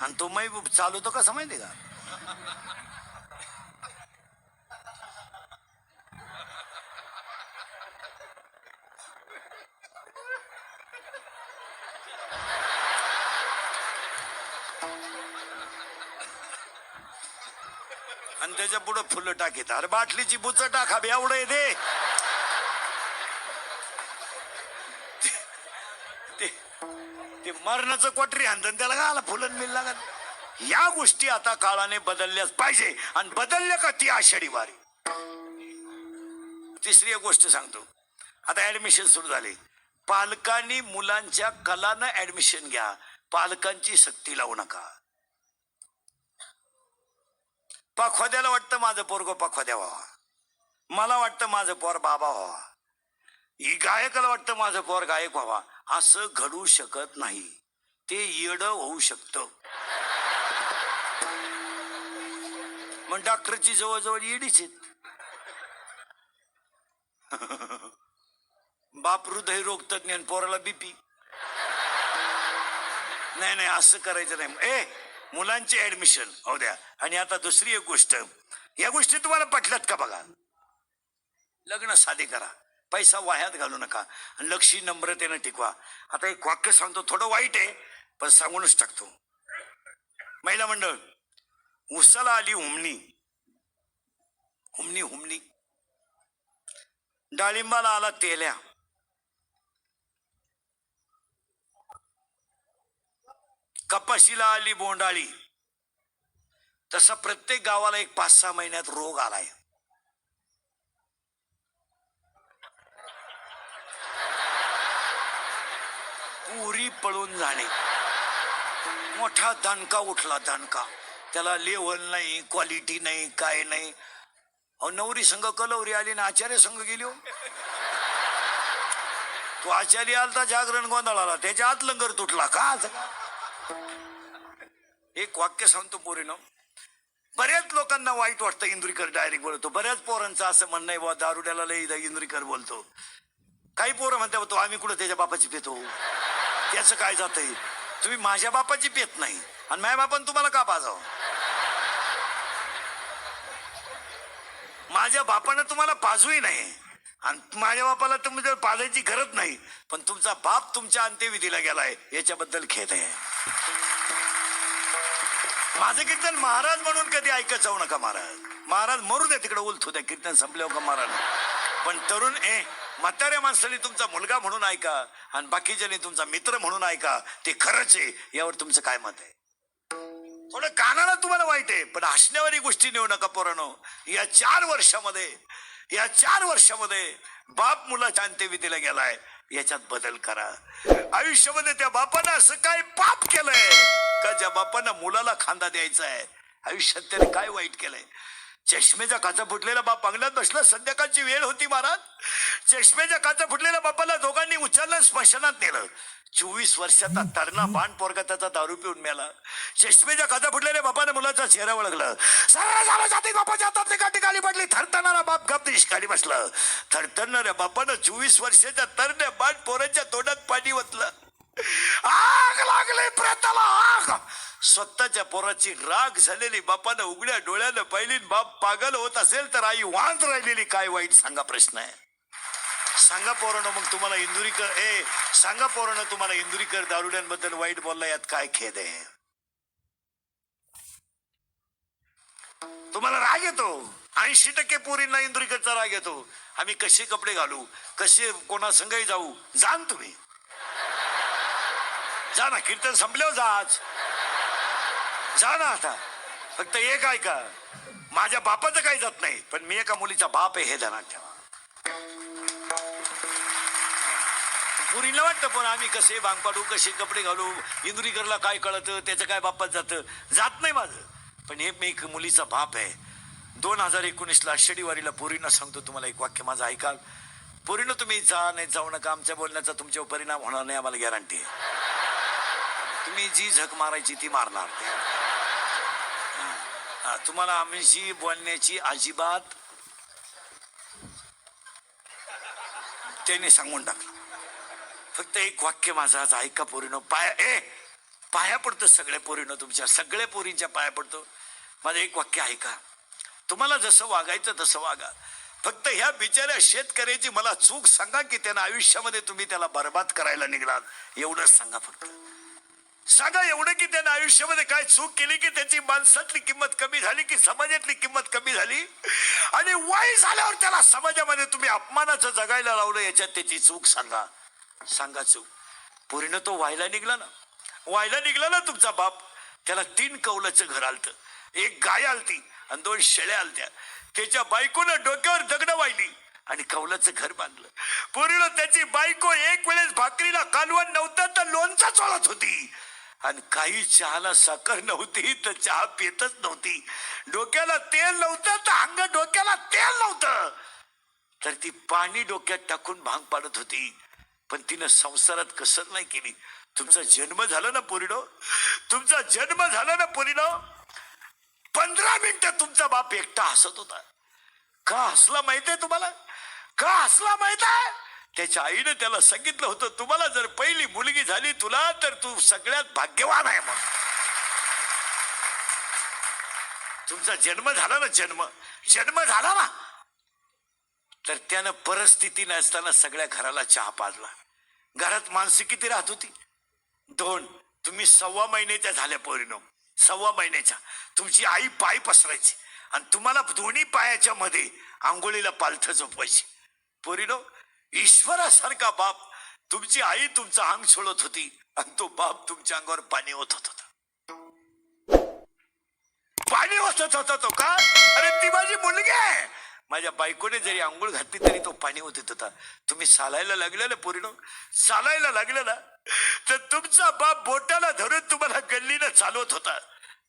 आणि तो महबूब चालवतो कसं माहिती का? आणि त्याच्या पुढे फुलं टाकीत. अरे बाटलीची बुच टाका एवढं दे. ते मरणाचं क्वाटरी आणतं त्याला गाला फुलं मिळ लागत. या गोष्टी आता काळाने बदलल्याच पाहिजे. आणि बदलल्या का ती आषाढी वारी. तिसरी एक गोष्ट सांगतो. आता ऍडमिशन सुरू झाले. पालकांनी मुलांच्या कलानं ऍडमिशन घ्या. पालकांची सक्ती लावू नका. पाखवाद्याला वाटतं माझं पोरग पाखवाद्या व्हावा. मला वाटतं माझं पोर बाबा व्हावा. गायकाला वाटतं माझं पोर गायक व्हावा. असं घडू शकत नाही. ते येडं होऊ शकतं. मग डॉक्टरची जवळजवळ येडीच आहेत. बाप हृदय रोग तज्ञ आणि पोराला बीपी. नाही असं करायचं नाही. मुलांची ऍडमिशन होऊ द्या. आणि आता दुसरी एक गोष्ट. या गोष्टी तुम्हाला पटल्यात का बघा. लग्न साधे करा. पैसा वाह्यात घालू नका. लक्षी नम्रतेनं टिकवा. आता एक वाक्य सांगतो, थोडं वाईट आहे पण सांगूनच टाकतो. महिला मंडळ. उसाला आली हुमणी. हुमणी. डाळिंबाला आला तेल्या. कपाशीला आली बोंडाळी. तसा प्रत्येक गावाला एक 5-6 महिन्यात रोग आलाय. पुरी पळून जाणे. मोठा दणका उठला. दणका. त्याला लेवल नाही, क्वालिटी नाही, काय नाही. अहो नवरी संघ कलवरी आली ना आचार्य संघ गेली. तो आचार्य आलता जागरण गोंधळाला. त्याच्या आत लंगर तुटला का. एक वाक्य सांगतो पोरीनं. बऱ्याच लोकांना वाईट वाटतं इंद्रिकर डायरेक्ट बोलतो. बऱ्याच पोरांचं असं म्हणणं आहे बाबा दारुड्याला लई इंद्रिकर बोलतो. काही पोरं म्हणतात तो आम्ही कुठं त्याच्या बापाची पेतो. त्याचं काय जातंय. तुम्ही माझ्या बापाची पेत नाही आणि माझ्या बापानं तुम्हाला का पाजावं. माझ्या बापानं तुम्हाला पाजूही नाही आणि माझ्या बापाला तुम्ही पाजायची गरज नाही. पण तुमचा बाप तुमच्या अंत्यविधीला गेलाय याच्याबद्दल खेद आहे. माझं कीर्तन महाराज म्हणून कधी ऐकत जाऊ नका. महाराज मरू द्या तिकडे उलथू द्या. कीर्तन संपल्यावर का महाराज. पण तरुण म्हाताऱ्या माणसाने तुमचा मुलगा म्हणून ऐका आणि बाकीच्याने तुमचा मित्र म्हणून ऐका. ते खरंच आहे. यावर तुमचं काय मत आहे. थोडं कानाला तुम्हाला वाईट आहे पण हसण्यावारी गोष्टी नेऊ नका पोरांनो. या 4 वर्षामध्ये बाप मुलाच्या अंत्यविधीला गेलाय. याच्यात बदल करा. आयुष्यामध्ये त्या बापानं असं काय पाप केलंय का ज्या बापानं मुलाला खांदा द्यायचा आहे. आयुष्यात त्याने काय वाईट केलंय. चष्मेचा काचा फुटलेला बाप अंगणात बसला. संध्याकाळची वेळ होती महाराज. चष्मेच्या काचा फुटलेल्या बापाला दोघांनी उचललं स्मशानात नेलं. 24 वर्षाचा तरणा बाण पोरगा त्याचा दारू पिऊन मेला. चष्मेच्या काचा फुटलेल्या बापाने मुलाचा चेहरा ओळखलं. बापाच्या हातात काठी खाली पडली. थरथरणारा बाप गप निष्काळी बसला. थरथरणाऱ्या बापानं 24 वर्षाच्या तरण्या बाण पोराच्या तोंडात पाणी ओतलं. आग लागली प्रेताला आग. स्वतःच्या पोराची राग झालेली बापानं उघड्या डोळ्यानं पाहिली. बाप पागल होत असेल तर आई वांत राहिलेली काय वाईट सांगा. प्रश्न आहे. सांगा पोरानं मग तुम्हाला इंदुरीकर दारुड्यांबद्दल वाईट बोलला यात काय खेद आहे. तुम्हाला राग येतो. 80% पोरींना इंदुरीकरचा राग येतो. आम्ही कसे कपडे घालू, कसे कोणा संघही जाऊ. जाण तुम्ही जा ना. कीर्तन संपल्यावर जा ना. आता फक्त एक ऐका. माझ्या बापाचं काही जात नाही पण मी एका मुलीचा बाप आहे हे ध्यानात ठेवा. पुरीला वाटतं पण आम्ही कसे भांग पाडू, कसे कपडे घालू, इंदुरीकरला काय कळतं, त्याचं काय बापात जात नाही माझं. पण हे मी एक मुलीचा बाप आहे. 2019ला आषाढी वारीला पोरींना सांगतो तुम्हाला एक वाक्य माझं ऐकाल. पोरीनं तुम्ही जाऊ नका. आमच्या बोलण्याचा तुमच्यावर परिणाम होणार नाही आम्हाला गॅरंटी आहे. तुम्ही जी झक मारायची ती मारणार. तुम्हाला आमची बोलण्याची अजिबात त्याने सांगून टाकलं. फक्त एक वाक्य माझं आज ऐका पोरीनो. पाया पडतो सगळ्या पोरीनं, तुमच्या सगळ्या पोरींच्या पाया पडतो. माझं एक वाक्य ऐका, तुम्हाला जसं वागायचं तसं वागा. फक्त ह्या बिचाऱ्या शेतकऱ्याची मला चूक सांगा की त्यांना आयुष्यामध्ये तुम्ही त्याला बर्बाद करायला निघलात, एवढंच सांगा. फक्त सांगा एवढं की त्यानं आयुष्यामध्ये काय चूक केली की त्याची माणसातली किंमत कमी झाली की समाजातली किंमत कमी झाली, आणि वय झाल्यावर त्याला समाजामध्ये तुम्ही अपमानाचं जगायला लावलं, याच्यात त्याची चूक सांगा. सांगा चूक. पोरीनं तो व्हायला निघला ना तुमचा बाप. त्याला 3 कौलाचं घर आलतं, 1 गाय आलती आणि 2 शेळ्या आलत्या. त्याच्या बायकोनं डोक्यावर दगडं वाहिली आणि कौलाचं घर बांधलं. पोरीनं त्याची बायको एक वेळेस भाकरीला कालवण नव्हतं तर लोणचं चोळत होती, आणि काही चहाला साखर नव्हती तर चहा पितच नव्हती. डोक्याला तेल नव्हतं तर डोक्याला तेल नव्हतं तर ती पाणी डोक्यात टाकून भांग पाडत होती. पण तिनं संसारात कसर नाही केली. तुमचा जन्म झाला ना पोरीनो, तुमचा जन्म झाला ना पोरीनो, 15 मिनिटं तुमचा बाप एकटा हसत होता. का हसला माहित आहे तुम्हाला? का हसला माहित आहे? त्याच्या आईनं त्याला सांगितलं होतं, तुम्हाला जर पहिली मुलगी झाली तुला तर तू सगळ्यात भाग्यवान आहे. मग तुमचा जन्म झाला ना, जन्म झाला ना, तर त्यानं परिस्थिती नसताना सगळ्या घराला चहा पाजला. घरात माणसं किती राहत होती? 2. तुम्ही 1.25 महिन्याच्या झाल्या पोरीनो, 1.25 महिन्याच्या. तुमची आई पाय पसरायची आणि तुम्हाला दोन्ही पायाच्या मध्ये आंघोळीला पालथं झोपवायची. पोरीनो, ईश्वरासारखा बाप, तुमची आई तुमचं अंग सोडत होती आणि तो बाप तुमच्या अंगावर पाणी ओतत होता. पाणी ओतत होता तो का? अरे ती माझी मुलगी आहे. माझ्या बायकोने जरी आंघोळ घातली तरी तो पाणी ओतत होता. तुम्ही चालायला लागले ना पोरीनो, चालायला लागलं ना, तर तुमचा बाप बोटाला धरून तुम्हाला गल्लीनं चालवत होता.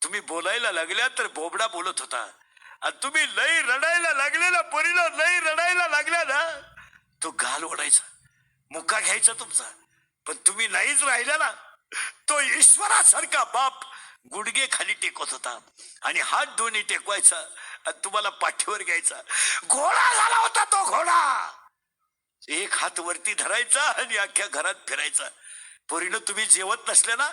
तुम्ही बोलायला लागल्या तर बोबडा बोलत होता. आणि तुम्ही लई रडायला लागले ना पोरीनो, लई रडायला लागल्या ना, तो गाल ओढायचा, मुका घ्यायचा तुमचा. पण तुम्ही नाहीच राहिला ना, तो ईश्वरासारखा बाप गुडघे खाली टेकवत होता आणि हात दोन्ही टेकवायचा आणि तुम्हाला पाठीवर घ्यायचा. घोडा झाला होता तो घोडा. एक हात वरती धरायचा आणि अख्ख्या घरात फिरायचा. पोरीनं तुम्ही जेवत नसले ना,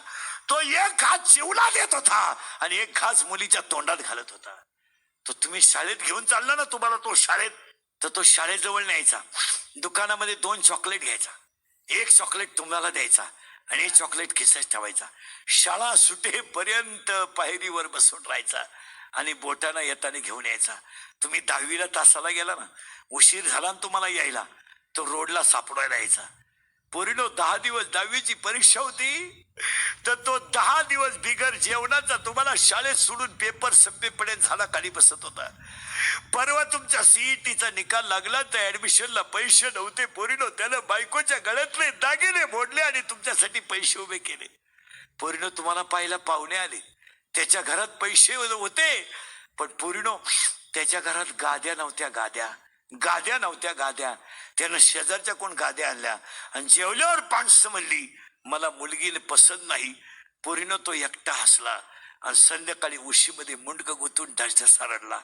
तो एक हात जेवला देत होता आणि एक घास मुलीच्या तोंडात घालत होता. तो तुम्ही शाळेत घेऊन चालला ना तुम्हाला, तो शाळेत, तर तो शाळेजवळ न्यायचा. दुकानामध्ये 2 चॉकलेट घ्यायचा, 1 चॉकलेट तुम्हाला द्यायचा आणि 1 चॉकलेट खिशात ठेवायचा. शाळा सुटेपर्यंत पायरीवर बसून राहायचा आणि बोटाना येताना घेऊन यायचा. तुम्ही 10वीला तासाला गेला ना, उशीर झाला ना तुम्हाला यायला, तो रोडला सापडायला यायचा. पोरीनो, 10 दिवस 10वीची परीक्षा होती तर तो 10 दिवस बिगर जेवणाचा तुम्हाला शाळेत सोडून पेपर संपेपर्यंत झाला खाली बसत होता. परवा तुमच्या सीईटीचा निकाल लागला तर ऍडमिशनला पैसे नव्हते पोरीनो, त्यानं बायकोच्या गळ्यातले दागिने मोडले आणि तुमच्यासाठी पैसे उभे केले. पोरीनो, तुम्हाला पाहायला पाहुणे आले, त्याच्या घरात पैसे होते, पण पोरीनो त्याच्या घरात गाद्या नव्हत्या. त्यानं शेजारच्या कोण गाद्या आणल्या आणि जेवल्यावर माणसं म्हणली मला मुलगी पसंत नाही. पोरीनं तो एकटा हसला आणि संध्याकाळी उशीमध्ये मुंडक गुतून ढासढास रडला.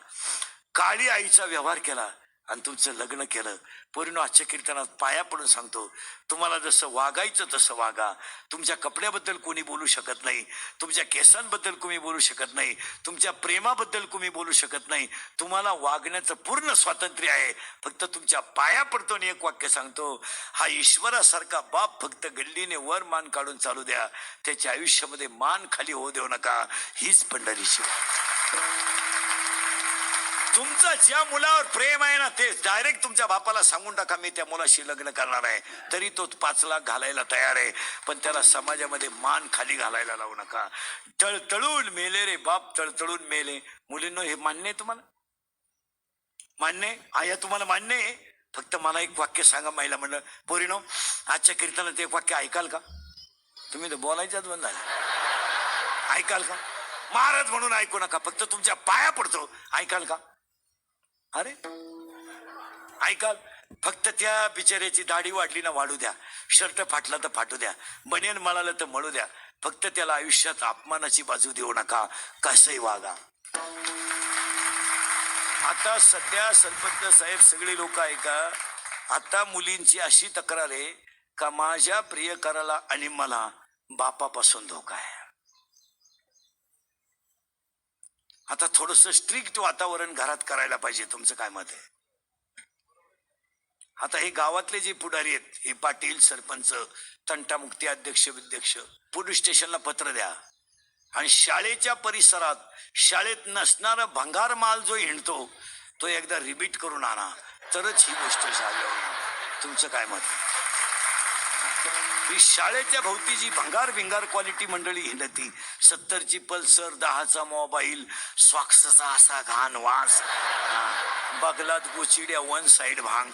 काळी आईचा व्यवहार केला आणि तुमचं लग्न केलं. पोरीनो, आजच्या कीर्तनात पाया पडून सांगतो, तुम्हाला जसं वागायचं तसं वागा. तुमच्या कपड्याबद्दल कोणी बोलू शकत नाही, तुमच्या केसांबद्दल कोणी बोलू शकत नाही, तुमच्या प्रेमाबद्दल कोणी बोलू शकत नाही. तुम्हाला वागण्याचं पूर्ण स्वातंत्र्य आहे. फक्त तुमच्या पाया पडतो आणि एक वाक्य सांगतो, हा ईश्वरासारखा बाप फक्त गल्लीने वर मान काढून चालू द्या, त्याच्या आयुष्यामध्ये मान खाली होऊ देऊ नका. हीच पंढरीची वाट. तुमचं ज्या मुलावर प्रेम आहे ना, ते डायरेक्ट तुमच्या बापाला सांगून टाका, मी त्या मुलाशी लग्न करणार आहे. तरी तो 5 लाख घालायला तयार आहे, पण त्याला समाजामध्ये मान खाली घालायला लावू नका. तळतळून मेले रे बाप, तळतळून मेले. मुलींनो, हे मान्य आहे तुम्हाला? मान्य आहे? आया तुम्हाला मान्य आहे? फक्त मला एक वाक्य सांगा महिला मंडळ. पोरीनो, आजच्या कीर्तनात एक वाक्य ऐकाल का? तुम्ही तर बोलायच्याच बंद झाले. ऐकाल का? महाराज म्हणून ऐकू नका, फक्त तुमच्या पाया पडतो. ऐकाल का? अरे ऐकाल? फक्त त्या बिचाऱ्याची दाढी वाढली ना वाढू द्या, शर्ट फाटला तर फाटू द्या, बनियन मळालं तर मळू द्या, फक्त त्याला आयुष्यात अपमानाची बाजू देऊ नका, कसंही वागा. आता सध्या सरपंच साहेब सगळे लोक ऐका, आता मुलींची अशी तक्रार आहे का माझ्या प्रियकराला आणि मला बापापासून धोका आहे. आता थोडस स्ट्रिक्ट वातावरण घरात करायला पाहिजे. तुमचं काय मत आहे? आता हे गावातले जे पुढारी आहेत, हे पाटील, सरपंच, तंटामुक्ती अध्यक्ष विध्यक्ष, पोलीस स्टेशनला पत्र द्या आणि शाळेच्या परिसरात शाळेत नसणारा भंगार माल जो हिंडतो तो एकदा रिपीट करून आणा, तरच ही गोष्ट झाली. तुमचं काय मत आहे? ही शाळेच्या भोवती जी भंगार भिंगार क्वालिटी मंडळी हिंडती, 70ची पल्सर, 10चा मोबाईल, स्वाक्सचा असा घाण वास, बगलात गोचिड्या, वन साइड भांग.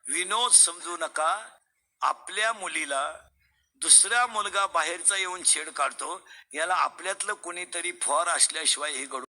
विनोद समजू नका. आपल्या मुलीला दुसरा मुलगा बाहेरचा येऊन छेड काढतो, याला आपल्यातलं कोणीतरी फॉर असल्याशिवाय हे घडू